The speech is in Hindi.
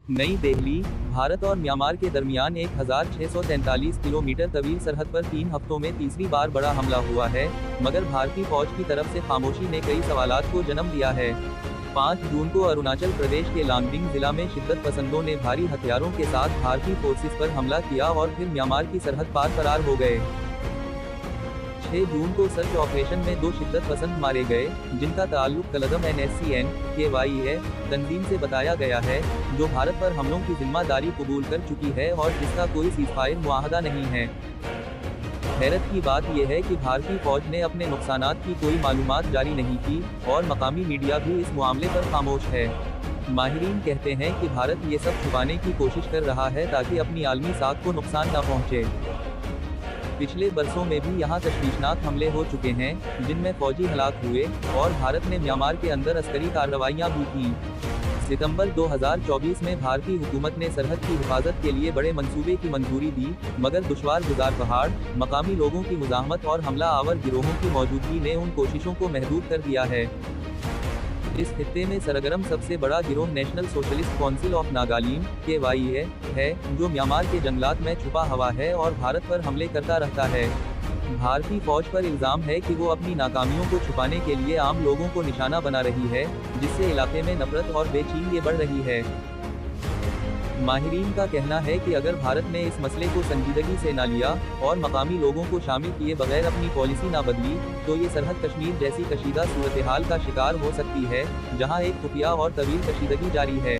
नई दिल्ली। भारत और म्यांमार के दरमियान 1643 किलोमीटर तवील सरहद पर 3 हफ्तों में तीसरी बार बड़ा हमला हुआ है, मगर भारतीय फौज की तरफ से खामोशी ने कई सवालात को जन्म दिया है। 5 जून को अरुणाचल प्रदेश के लांगडिंग जिला में शिद्दत पसंदों ने भारी हथियारों के साथ भारतीय फोर्सेस पर हमला किया और फिर म्यांमार की सरहद पार फरार हो गए। 6 जून को सर्च ऑपरेशन में 2 शिद्दत पसंद मारे गए, जिनका ताल्लुक कलदम NSCN-KY है तंजीम से बताया गया है, जो भारत पर हमलों की जिम्मेदारी कबूल कर चुकी है और जिसका कोई सीजफायर मुआहदा नहीं है। हैरत की बात यह है कि भारतीय फौज ने अपने नुकसानात की कोई मालूमात जारी नहीं की और मकामी मीडिया भी इस मामले पर खामोश है। माहिरीन कहते हैं कि भारत ये सब छुपाने की कोशिश कर रहा है ताकि अपनी आलमी साख को नुकसान न पहुंचे। पिछले बरसों में भी यहाँ तशवीशनाक हमले हो चुके हैं, जिनमें फौजी हलाक हुए और भारत ने म्यांमार के अंदर अस्करी कार्रवाइयाँ भी की। सितंबर 2024 में भारतीय हुकूमत ने सरहद की हिफाजत के लिए बड़े मंसूबे की मंजूरी दी, मगर दुश्वार गुजार पहाड़, मकामी लोगों की मुजाहमत और हमला आवर गिरोहों की मौजूदगी ने उन कोशिशों को महदूद कर दिया है। इस खित्ते में सरगर्म सबसे बड़ा गिरोह national socialist council of Nagaland (KYA) है, जो म्यांमार के जंगलात में छुपा हुआ है और भारत पर हमले करता रहता है। भारतीय फौज पर इल्जाम है कि वो अपनी नाकामियों को छुपाने के लिए आम लोगों को निशाना बना रही है, जिससे इलाके में नफरत और बेचैनी बढ़ रही है। माहिरीन का कहना है कि अगर भारत ने इस मसले को संजीदगी से न लिया और मकामी लोगों को शामिल किए बगैर अपनी पॉलिसी न बदली, तो ये सरहद कश्मीर जैसी कशीदा सूरत हाल का शिकार हो सकती है, जहां एक खुफिया और तवील कशीदगी जारी है।